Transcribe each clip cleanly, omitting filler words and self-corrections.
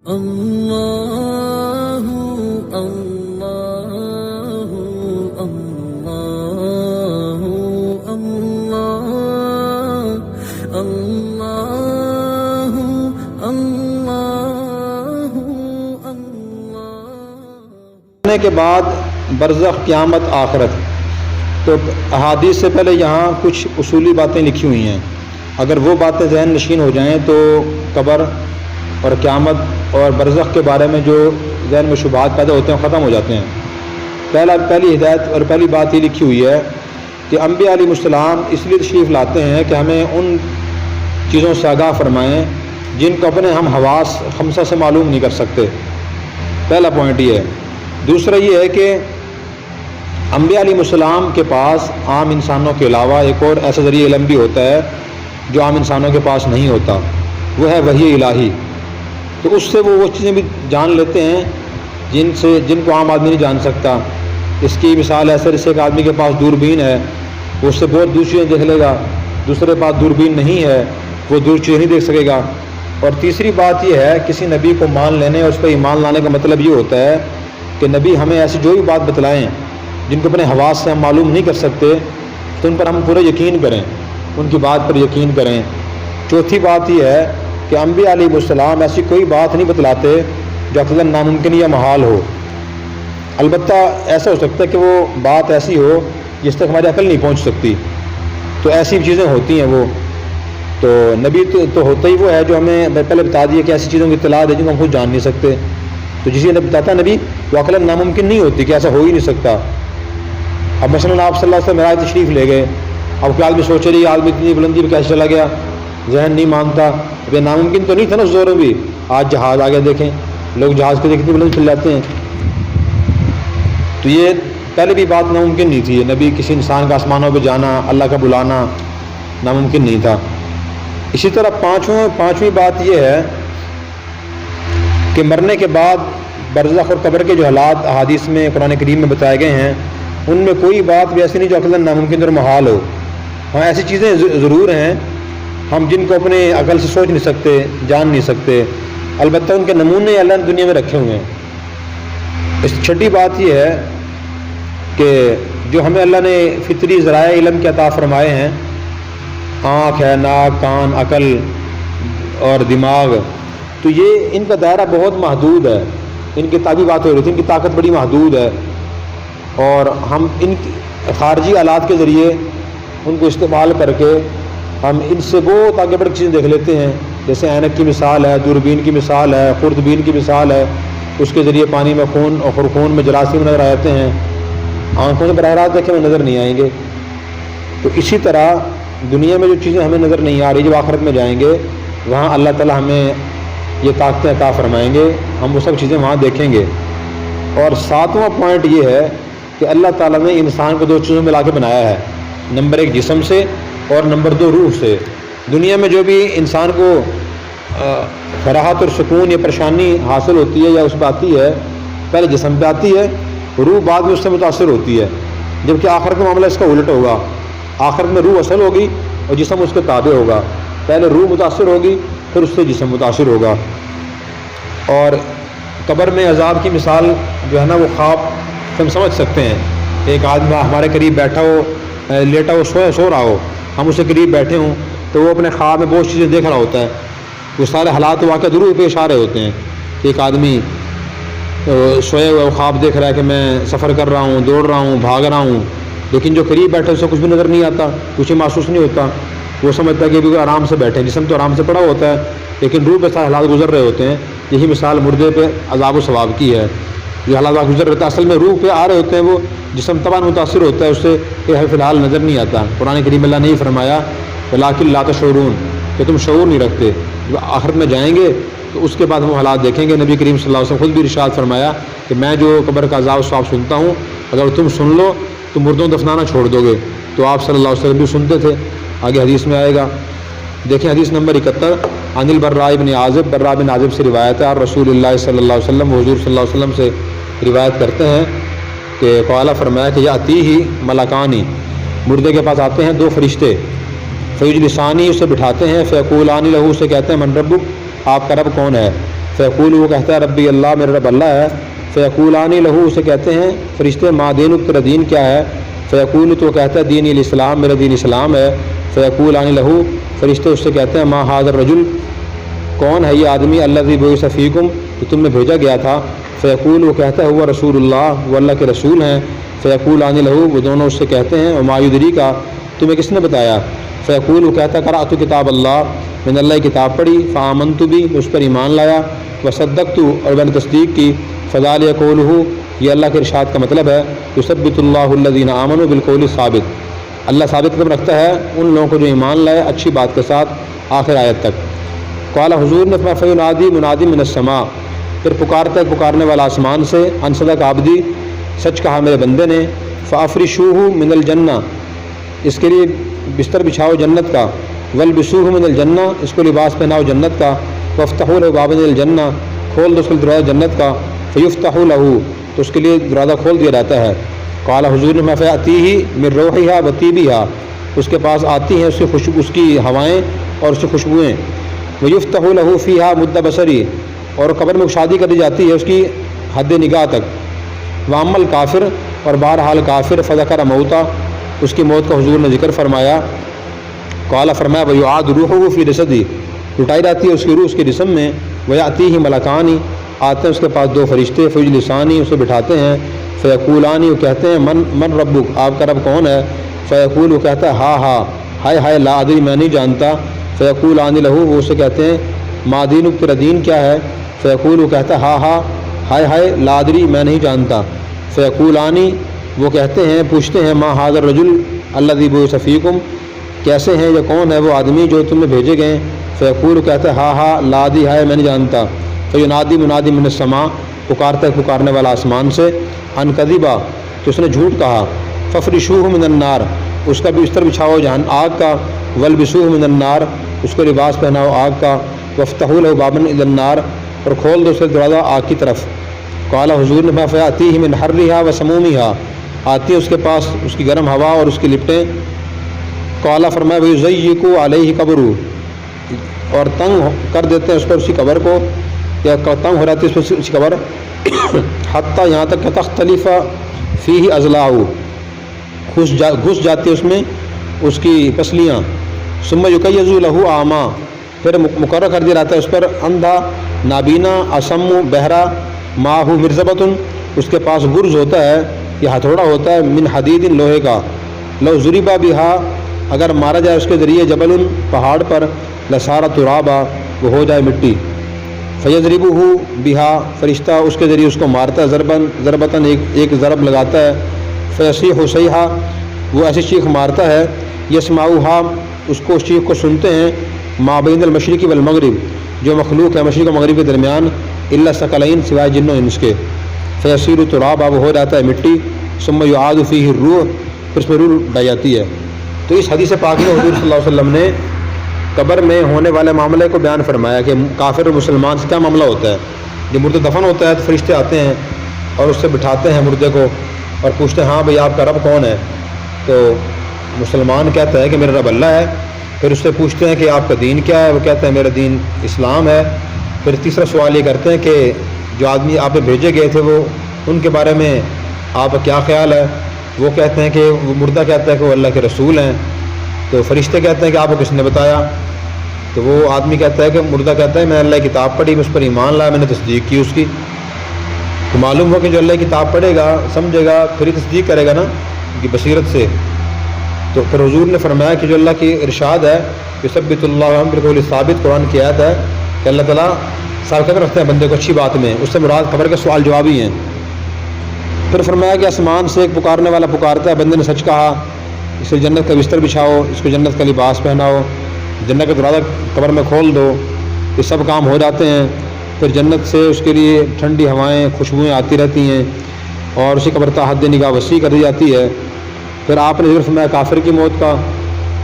اللہ اللہ اللہ اللہ اللہ اللہ کے بعد برزخ، قیامت، آخرت. تو احادیث سے پہلے یہاں کچھ اصولی باتیں لکھی ہوئی ہیں. اگر وہ باتیں ذہن نشین ہو جائیں تو قبر اور قیامت اور برزخ کے بارے میں جو ذہن میں شبہات پیدا ہوتے ہیں ختم ہو جاتے ہیں. پہلی ہدایت اور پہلی بات یہ لکھی ہوئی ہے کہ انبیاء علیہ السلام اس لیے تشریف لاتے ہیں کہ ہمیں ان چیزوں سے آگاہ فرمائیں جن کو اپنے ہم حواس خمسہ سے معلوم نہیں کر سکتے. پہلا پوائنٹ یہ ہے. دوسرا یہ ہے کہ انبیاء علیہ السلام کے پاس عام انسانوں کے علاوہ ایک اور ایسا ذریعہ علم بھی ہوتا ہے جو عام انسانوں کے پاس نہیں ہوتا، وہ ہے وحی الہی. تو اس سے وہ چیزیں بھی جان لیتے ہیں جن کو عام آدمی نہیں جان سکتا. اس کی مثال ایسے جیسے ایک آدمی کے پاس دوربین ہے، وہ اس سے بہت دور چیزیں دیکھ لے گا. دوسرے پاس دوربین نہیں ہے، وہ دور چیزیں نہیں دیکھ سکے گا. اور تیسری بات یہ ہے کسی نبی کو مان لینے اور اس پہ ایمان لانے کا مطلب یہ ہوتا ہے کہ نبی ہمیں ایسی جو بھی بات بتلائیں جن کو اپنے حواس سے ہم معلوم نہیں کر سکتے تو ان پر ہم پورا یقین کریں، ان کی بات پر یقین کریں. چوتھی بات یہ ہے کہ انبیاء علیہ السلام ایسی کوئی بات نہیں بتلاتے جو عقلاً ناممکن یا محال ہو. البتہ ایسا ہو سکتا ہے کہ وہ بات ایسی ہو جس تک ہماری عقل نہیں پہنچ سکتی، تو ایسی چیزیں ہوتی ہیں. وہ تو نبی تو ہوتا ہی وہ ہے جو ہمیں پہلے بتا دیے کہ ایسی چیزوں کی اطلاع دے جن کو ہم خود جان نہیں سکتے. تو جسے بتاتا ہے نبی وہ عقلاً ناممکن نہیں ہوتی کہ ایسا ہو ہی نہیں سکتا. اب مثلاً آپ صلی اللہ علیہ وسلم معراج تشریف لے گئے، اب کوئی آدمی سوچے رہی آدمی اتنی بلندی پہ کیسے چلا گیا، ذہن نہیں مانتا. اب یہ ناممکن تو نہیں تھا نا اس دور میں بھی. آج جہاز آگے دیکھیں، لوگ جہاز کو دیکھ کتنی بلند چل جاتے ہیں. تو یہ پہلے بھی بات ناممکن نہیں تھی. نبی کسی انسان کا آسمانوں پہ جانا، اللہ کا بلانا ناممکن نہیں تھا. اسی طرح پانچویں بات یہ ہے کہ مرنے کے بعد برزخ اور قبر کے جو حالات احادیث میں قرآن کریم میں بتائے گئے ہیں ان میں کوئی بات بھی ایسی نہیں جو عقلاً ناممکن اور محال ہو. ہاں ایسی چیزیں ضرور ہیں ہم جن کو اپنے عقل سے سوچ نہیں سکتے، جان نہیں سکتے، البتہ ان کے نمونے اللہ نے دنیا میں رکھے ہوئے ہیں. اس چھٹی بات یہ ہے کہ جو ہمیں اللہ نے فطری ذرائع علم کے عطا فرمائے ہیں، آنکھ ہے، ناک، کان، عقل اور دماغ، تو یہ ان کا دائرہ بہت محدود ہے. ان کی تابع بات ہو رہی تھی، ان کی طاقت بڑی محدود ہے اور ہم ان خارجی آلات کے ذریعے ان کو استعمال کر کے ہم ان سے بہت آگے بڑھ چیزیں دیکھ لیتے ہیں. جیسے عینک کی مثال ہے، دوربین کی مثال ہے، خوردبین کی مثال ہے. اس کے ذریعے پانی میں خون اور خون میں جراثیم نظر آ جاتے ہیں، آنکھوں سے براہ راست دیکھیں نظر نہیں آئیں گے. تو اسی طرح دنیا میں جو چیزیں ہمیں نظر نہیں آ رہی جب آخرت میں جائیں گے وہاں اللہ تعالیٰ ہمیں یہ طاقتیں عطا فرمائیں گے، ہم وہ سب چیزیں وہاں دیکھیں گے. اور ساتواں پوائنٹ یہ ہے کہ اللہ تعالیٰ نے انسان کو دو چیزوں میں لا کے بنایا ہے، نمبر 1 جسم سے اور نمبر 2 روح سے. دنیا میں جو بھی انسان کو راحت اور سکون یا پریشانی حاصل ہوتی ہے یا اس پہ آتی ہے پہلے جسم پہ آتی ہے، روح بعد میں اس سے متاثر ہوتی ہے. جبکہ آخرت کا معاملہ اس کا الٹ ہوگا. آخرت میں روح اصل ہوگی اور جسم اس کے تابع ہوگا. پہلے روح متاثر ہوگی پھر اس سے جسم متاثر ہوگا. اور قبر میں عذاب کی مثال جو ہے نا وہ خواب ہم سمجھ سکتے ہیں. ایک آدمی ہمارے قریب بیٹھا ہو، لیٹا ہو، سو رہا ہو، ہم اسے قریب بیٹھے ہوں تو وہ اپنے خواب میں بہت چیزیں دیکھ رہا ہوتا ہے. وہ سارے حالات واقع ضرور پیش آ رہے ہوتے ہیں. ایک آدمی سوئے ہوئے خواب دیکھ رہا ہے کہ میں سفر کر رہا ہوں، دوڑ رہا ہوں، بھاگ رہا ہوں، لیکن جو قریب بیٹھے اسے کچھ بھی نظر نہیں آتا، کچھ محسوس نہیں ہوتا. وہ سمجھتا ہے کہ بھی آرام سے بیٹھے، جسم تو آرام سے پڑا ہوتا ہے لیکن روح پہ سارے حالات گزر رہے ہوتے ہیں. یہی مثال مردے پہ عذاب و ثواب کی ہے. یہ حالات گزر رہتا ہے اصل میں روح پہ آ رہے ہوتے ہیں، وہ جسم طبعاً متاثر ہوتا ہے اس سے کہ فی الحال نظر نہیں آتا. قرآن کریم اللہ نے ہی فرمایا وَلَٰكِن لَا تَشْعُرُونَ کہ تم شعور نہیں رکھتے. جب آخرت میں جائیں گے تو اس کے بعد ہم حالات دیکھیں گے. نبی کریم صلی اللہ علیہ وسلم خود بھی ارشاد فرمایا کہ میں جو قبر کا عذاب و ثواب سنتا ہوں اگر تم سن لو تو مردوں دفنانا چھوڑ دو گے. تو آپ صلی اللہ علیہ وسلم بھی سنتے تھے، آگے حدیث میں آئے گا. دیکھیں حدیث نمبر 71 عن البراء بن عازب، براء بن عازب سے روایت ہے اور رسول اللہ صلی اللہ علیہ وسلم حضور صلی اللہ علیہ وسلم سے روایت کرتے ہیں کہ قال فرمایا کہ یاتیہ ملکانی، مردے کے پاس آتے ہیں 2 فرشتے، فیجلسانی اسے بٹھاتے ہیں، فیقولان لہو سے کہتے ہیں من ربک آپ کا رب کون ہے، فیقول وہ کہتا ہے ربی اللہ میرا رب اللہ ہے. فیقولانی لہو اسے کہتے ہیں فرشتے ما دینک تیرا دین کیا ہے. فیقول تو کہتا ہے دینی الاسلام میرا دین اسلام ہے. فیقولانی لہو فرشتے اس سے کہتے ہیں ما ھذا الرجل کون ہے یہ آدمی الذی بعث فیکم کہ تم میں بھیجا گیا تھا. فیقول وہ کہتا ہے ہوا رسول اللہ وہ اللہ کے رسول ہیں. فیقولانی لہو وہ دونوں اس سے کہتے ہیں وما یدریک تمہیں کس نے بتایا. فیقول وہ کہتا ہے قرأت کتاب اللہ میں نے اللہ کی کتاب پڑھی. فآمنت بھی اس پر ایمان لایا. وصدقت اور میں نے تصدیق کی. فذلک قولہ یہ اللہ کے ارشاد کا مطلب ہے یثبت اللہ الذین آمنوا بالقول الثابت اللہ ثابت قدم رکھتا ہے ان لوگوں کو جو ایمان لائے اچھی بات کے ساتھ آخر آیت تک. قال حضور نے فرمایا فینادی منادی من السماء پھر پکارتا ہے پکارنے والا آسمان سے ان صدق عبدی سچ کہا میرے بندے نے. فافرشوہ من الجنہ اس کے لیے بستر بچھاؤ جنت کا. والبسوہ من الجنہ اس کو لباس پہناؤ جنت کا. وافتحوا له باب الجنہ کھول دو اس کے لیے دروازہ جنت کا. فیفتح له تو اس کے لیے دروازہ کھول دیا جاتا ہے. قال حضور نے فیاتیہ من روحھا وطیبھا اس کے پاس آتی ہیں اس کی ہوائیں اور اس کی خوشبوئیں. ویفتح له فیہا مد بصری اور قبر میں شادی کر دی جاتی ہے اس کی حد نگاہ تک. واما الکافر اور بہرحال کافر فذکر موتا اس کی موت کا حضور نے ذکر فرمایا. قال فرمایا ویعاد روحہ فی جسدی لٹائی جاتی ہے اس کی روح اس کے جسم میں. ویاتیہ ملکانی آتے ہیں اس کے پاس دو فرشتے. فیجلسانی اسے بٹھاتے ہیں. فیقولانی وہ کہتے ہیں من ربک آپ کا رب کون ہے. فیقول وہ کہتا ہے ہا ہائے ہائے لا ادری میں نہیں جانتا. فیقولانی لہو وہ اسے کہتے ہیں ما دینک تیرا دین کیا ہے. فیقول وہ کہتا ہے ہا ہائے ہائے لا ادری میں نہیں جانتا. فیقولانی وہ کہتے ہیں پوچھتے ہیں ما ھذا الرجل الذی بعث فیکم کیسے ہیں یا کون ہے وہ آدمی جو تم میں بھیجے گئے. فیقول وہ کہتا ہے ہا لا ادری ہائے میں نہیں جانتا. فینادی منادی من السماء پکارتا ہے پکارنے والا آسمان سے ان کذبا کہ اس نے جھوٹ کہا. ففرشوہ من النار اس کا بستر بچھاؤ جہان آگ کا. والبسوہ من النار اس کو لباس پہناؤ آگ کا. وافتحوا له بابا الی النار اور کھول دو اسے دروازہ آگ کی طرف. قال حضور نے فیاتیہ من حرھا وسمومھا آتی ہے اس کے پاس اس کی گرم ہوا اور اس کی لپٹیں. قال فرمایا ویضیق علیہ قبرہ اور تنگ کر دیتے ہیں اس پر اسی قبر کو یا تنگ ہو جاتی ہے اس پر اسی قبر. حتیٰ یہاں تک کہ تختلف فیہ اضلاع گھس جاتی ہے اس میں اس کی پسلیاں. ثم یکیض لہ اعمیٰ پھر مقرر کر دیا جاتا ہے اس پر اندھا نابینا اسم بہرا. ماہ مرزبۃ اس کے پاس گرز ہوتا ہے یا ہتھوڑا ہوتا ہے من حدید لوہے کا. لو ضربا بہا اگر مارا جائے اس کے ذریعے جبل پہاڑ پر لصار ترابا وہ ہو جائے مٹی. فیضربہ بہا فرشتہ اس کے ذریعے اس کو مارتا ہے ضربتاً ایک ضرب لگاتا ہے. فیصیح صیحہ وہ ایسی چیخ مارتا ہے. یسمعھا اس کو اس چیخ کو سنتے ہیں ما بین المشرق والمغرب جو مخلوق ہے مشرق و مغرب کے درمیان. الا ثقلین سوائے جن و انس کے. فیصیر ترابا وہ ہو جاتا ہے مٹی. ثم یعاد فیہ الروح پھر اس میں روح ڈائی جاتی ہے. تو اس حدیث پاک میں حضور صلی اللہ علیہ وسلم نے قبر میں ہونے والے معاملے کو بیان فرمایا کہ کافر اور مسلمان سے کیا معاملہ ہوتا ہے. جب مردہ دفن ہوتا ہے تو فرشتے آتے ہیں اور اس سے بٹھاتے ہیں مردے کو اور پوچھتے ہیں ہاں بھئی آپ کا رب کون ہے. تو مسلمان کہتا ہے کہ میرا رب اللہ ہے. پھر اس سے پوچھتے ہیں کہ آپ کا دین کیا ہے. وہ کہتا ہے میرا دین اسلام ہے. پھر تیسرا سوال یہ کرتے ہیں کہ جو آدمی آپ پہ بھیجے گئے تھے وہ ان کے بارے میں آپ کا کیا خیال ہے. وہ کہتے ہیں کہ وہ مردہ کہتا ہے کہ وہ اللہ کے رسول ہیں. تو فرشتے کہتے ہیں کہ آپ کو کس نے بتایا. تو وہ آدمی کہتا ہے کہ مردہ کہتا ہے میں نے اللہ کی کتاب پڑھی میں اس پر ایمان لایا میں نے تصدیق کی اس کی. تو معلوم ہو کہ جو اللہ کی کتاب پڑھے گا سمجھے گا پھر ہی تصدیق کرے گا نا کہ بصیرت سے. تو پھر حضور نے فرمایا کہ جو اللہ کی ارشاد ہے یثبت اللہ بالقول ثابت قرآن کی آیت ہے کہ اللہ تعالیٰ ثابت رکھتے ہیں بندے کو اچھی بات میں. اس سے مراد قبر کے سوال جواب ہی ہیں. پھر فرمایا کہ آسمان سے ایک پکارنے والا پکارتا ہے بندے نے سچ کہا اسے جنت کا بستر بچھاؤ اس کو جنت کا لباس پہناؤ جنت کا دروازہ قبر میں کھول دو. یہ سب کام ہو جاتے ہیں. پھر جنت سے اس کے لیے ٹھنڈی ہوائیں خوشبوئیں آتی رہتی ہیں اور اسی قبر تا حد نگاہ وسیع کر دی جاتی ہے. پھر آپ نے ذکر فرمایا کافر کی موت کا.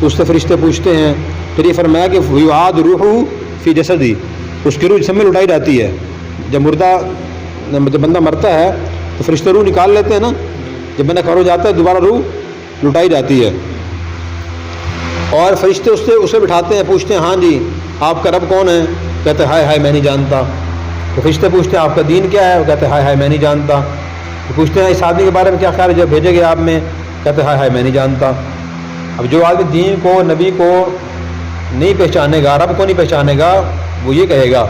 تو اس سے فرشتے پوچھتے ہیں. پھر یہ فرمایا کہ ویعاد روحہ فی جسدی اس کی روح جسم میں لٹائی جاتی ہے. جب بندہ مرتا ہے تو فرشتے روح نکال لیتے ہیں نا. جب بندہ قبر جاتا ہے دوبارہ روح لٹائی جاتی ہے. اور فرشتے اسے بٹھاتے ہیں پوچھتے ہیں ہاں جی آپ کا رب کون ہے. کہتے ہیں ہائے ہائے میں نہیں جانتا. تو فرشتے پوچھتے ہیں آپ کا دین کیا ہے؟ وہ کہتے ہیں ہائے ہائے میں نہیں جانتا. تو پوچھتے ہیں اس آدمی کے بارے میں کیا خیال ہے جو بھیجے گئے آپ میں؟ کہتے ہیں ہائے ہائے میں نہیں جانتا. اب جو آدمی دین کو نبی کو نہیں پہچانے گا، رب کو نہیں پہچانے گا، وہ یہ کہے گا.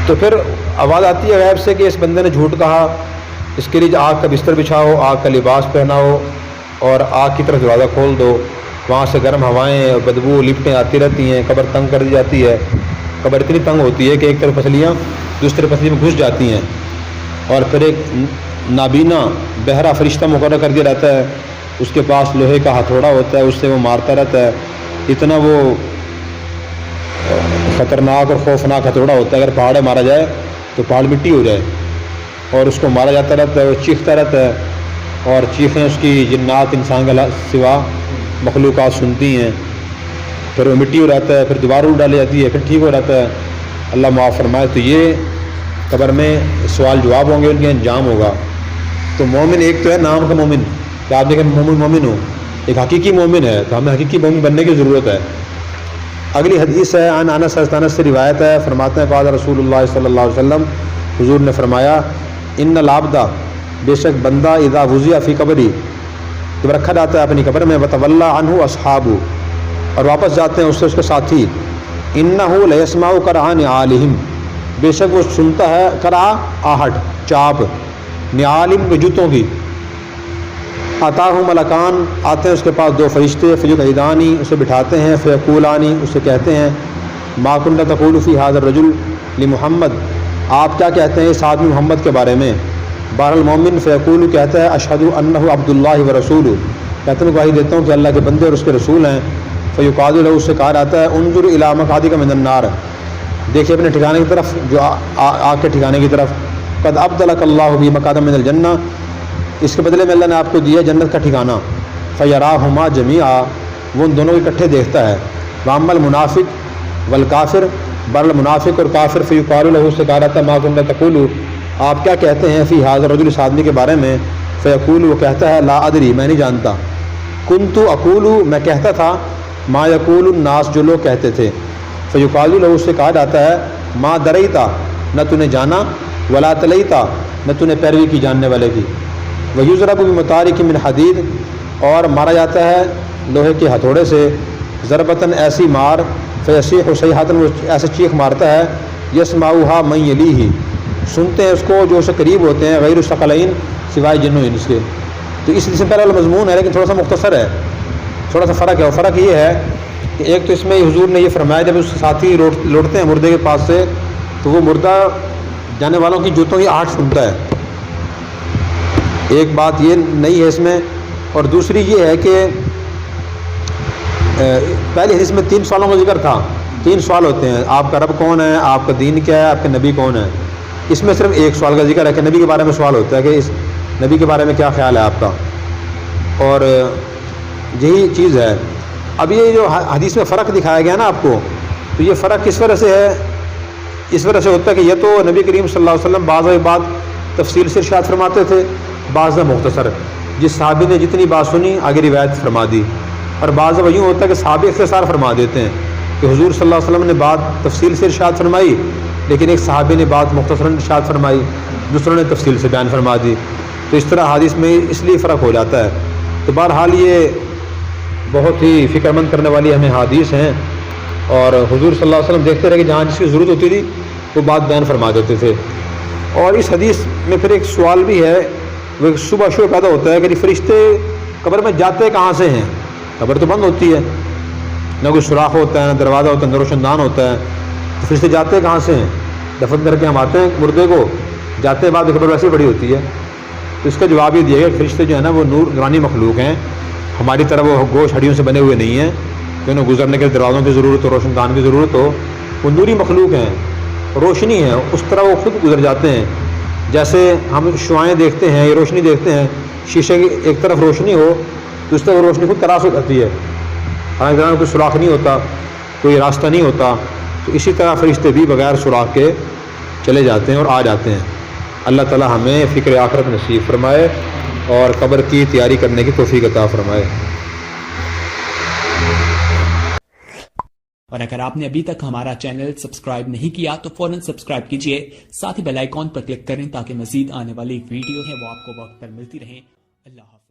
تو پھر آواز آتی ہے غیب سے کہ اس بندے نے جھوٹ کہا، اس کے لیے آگ کا بستر بچھاؤ، آگ کا لباس پہناؤ اور آگ کی طرف دروازہ کھول دو. وہاں سے گرم ہوائیں اور بدبو لپٹیں آتی رہتی ہیں. قبر تنگ کر دی جاتی ہے. قبر اتنی تنگ ہوتی ہے کہ ایک طرف پسلیاں دوسری پسلی میں گھس جاتی ہیں. اور پھر ایک نابینا بہرا فرشتہ مقرر کر دیا رہتا ہے. اس کے پاس لوہے کا ہتھوڑا ہوتا ہے، اس سے وہ مارتا رہتا ہے. اتنا وہ خطرناک اور خوفناک ہتھوڑا ہوتا ہے، اگر پہاڑ مارا جائے تو پہاڑ مٹی ہو جائے. اور اس کو مارا جاتا رہتا ہے، وہ چیختا رہتا ہے اور چیخیں اس کی جنات انسان کے سوا مخلوقات سنتی ہیں. پھر وہ مٹی ہو جاتا ہے، پھر دوبارہ اڑ ڈالی جاتی ہے، پھر ٹھیک ہو جاتا ہے. اللہ معاف فرمائے. تو یہ قبر میں سوال جواب ہوں گے، ان کے انجام ہوگا. تو مومن ایک تو ہے نام کا مومن کہ آپ دیکھیں مومن ہو، ایک حقیقی مومن ہے. تو ہمیں حقیقی مومن بننے کی ضرورت ہے. اگلی حدیث ہے عن انس سے روایت ہے. فرماتے ہیں قال رسول اللہ صلی اللہ علیہ وسلم، حضور نے فرمایا ان العبد، بے شک بندہ اذا وضع فی قبری، جب رکھا جاتا ہے اپنی قبر میں، وتولی عنہ اصحابہ، اور واپس جاتے ہیں اس سے اس کے ساتھی، انہ لیسمع قرع نعالہم، بے شک وہ سنتا ہے قرع آہٹ، چاپ، نعالہم کے جوتوں کی. اتاہ ملکان، آتے ہیں اس کے پاس دو فرشتے، فیقعدانی، اسے بٹھاتے ہیں، فیقولانی، اسے کہتے ہیں ما کنت تقول فی ھذا الرجل لمحمد، آپ کیا کہتے ہیں اس آدمی محمد کے بارے میں؟ بہر المومن فیقول، کہتا ہے اشہد انہ عبد اللہ ورسولہ، کہتے ہیں گواہی دیتا ہوں کہ اللہ کے بندے اور اس کے رسول ہیں. فیقال له، اس سے کہا جاتا ہے انظر الی مقعدک من النار، دیکھیے اپنے ٹھکانے کی طرف، جو آگ کے ٹھکانے کی طرف. قد ابدلک اللہ بہ مقعدا من الجنہ، اس کے بدلے میں اللہ نے آپ کو دیا جنت کا ٹھکانہ. فیراہما جمیعا، وہ ان دونوں کو اکٹھے دیکھتا ہے. واما المنافق والکافر، بر المنافق اور کافر، فیقال له، اس سے کہا جاتا ہے ما کنت تقول، آپ کیا کہتے ہیں فی ھذا الرجل، اس آدمی کے بارے میں؟ فیقول، وہ کہتا ہے لا ادری، میں نہیں جانتا. کنت اقول، میں کہتا تھا، ما یقول الناس، جو لوگ کہتے تھے. فیقال له، اس سے کہا جاتا ہے ما دریتا، نہ تو نے جانا، ولا تلیتا، نہ تو نے پیروی کی جاننے والے کی. ویضرب بمطارق من حدید، اور مارا جاتا ہے لوہے کے ہتھوڑے سے، ضربتاً ایسی مار، فیصیح صیحۃ، وہ ایسے چیخ مارتا ہے، یسمعها من یلیہ، سنتے ہیں اس کو جو اسے قریب ہوتے ہیں، غیر الثقلین، سوائے جن و انس کے. تو اس سے پہلے والا مضمون ہے لیکن تھوڑا سا مختصر ہے، تھوڑا سا فرق ہے. فرق یہ ہے کہ ایک تو اس میں حضور نے یہ فرمایا جب اس ساتھی لوٹتے ہیں مردے کے پاس سے، تو وہ مردہ جانے والوں کی جوتوں کی آہٹ سنتا ہے. ایک بات یہ نہیں ہے اس میں. اور دوسری یہ ہے کہ پہلے حدیث میں 3 سوالوں کا ذکر تھا. 3 سوال ہوتے ہیں، آپ کا رب کون ہے، آپ کا دین کیا ہے، آپ کے نبی کون ہے. اس میں صرف ایک سوال کا ذکر ہے کہ نبی کے بارے میں سوال ہوتا ہے کہ اس نبی کے بارے میں کیا خیال ہے آپ کا. اور یہی چیز ہے. اب یہ جو حدیث میں فرق دکھایا گیا نا آپ کو، تو یہ فرق کس وجہ سے ہے؟ اس وجہ سے ہوتا ہے کہ یہ تو نبی کریم صلی اللہ علیہ وسلم بعض بات تفصیل سے ارشاد فرماتے تھے، بعض مختصر، جس صحابی نے جتنی بات سنی آگے روایت فرما دی. اور بعض یوں ہوتا ہے کہ صحابی اختصار فرما دیتے ہیں کہ حضور صلی اللہ علیہ وسلم نے بات تفصیل سے ارشاد فرمائی، لیکن ایک صحابی نے بات مختصراً ارشاد فرمائی، دوسروں نے تفصیل سے بیان فرما دی. تو اس طرح حدیث میں اس لیے فرق ہو جاتا ہے. تو بہرحال یہ بہت ہی فکر مند کرنے والی ہمیں حدیث ہیں. اور حضور صلی اللہ علیہ وسلم دیکھتے رہے کہ جہاں جس کی ضرورت ہوتی تھی وہ بات بیان فرما دیتے تھے. اور اس حدیث میں پھر ایک سوال بھی ہے، وہ ایک شبہ پیدا ہوتا ہے کہ فرشتے قبر میں جاتے کہاں سے ہیں؟ قبر تو بند ہوتی ہے، نہ کوئی سوراخ ہوتا ہے، نہ دروازہ ہوتا ہے، نہ روشن دان ہوتا ہے. تو فرشتے جاتے کہاں سے ہیں؟ دفن کر کے ہم آتے ہیں مردے کو، جاتے بعد قبر ویسے بڑی ہوتی ہے. تو اس کا جواب یہ دیا گیا کہ فرشتے جو ہے نا وہ نورانی مخلوق ہیں، ہماری طرح وہ گوشت ہڈیوں سے بنے ہوئے نہیں ہیں کہ انہیں گزرنے کے دروازوں کی ضرورت ہو، روشن دان کی ضرورت ہو. وہ نوری مخلوق ہیں، روشنی ہے، اس طرح وہ خود گزر جاتے ہیں. جیسے ہم شعائیں دیکھتے ہیں یا روشنی دیکھتے ہیں، شیشے کی ایک طرف روشنی ہو تو اس طرح وہ روشنی خود تراش ہو جاتی ہے، حالانکہ کوئی سوراخ نہیں ہوتا، کوئی راستہ نہیں ہوتا. تو اسی طرح فرشتے بھی بغیر سوراخ کے چلے جاتے ہیں اور آ جاتے ہیں. اللہ تعالی ہمیں فکر آخرت نصیب فرمائے اور قبر کی تیاری کرنے کی توفیق عطا فرمائے. اور اگر آپ نے ابھی تک ہمارا چینل سبسکرائب نہیں کیا تو فوراً سبسکرائب کیجئے، ساتھ ہی بیل آئیکن پر کلک کریں تاکہ مزید آنے والی ویڈیو ہے وہ آپ کو وقت پر ملتی رہیں۔ اللہ حافظ۔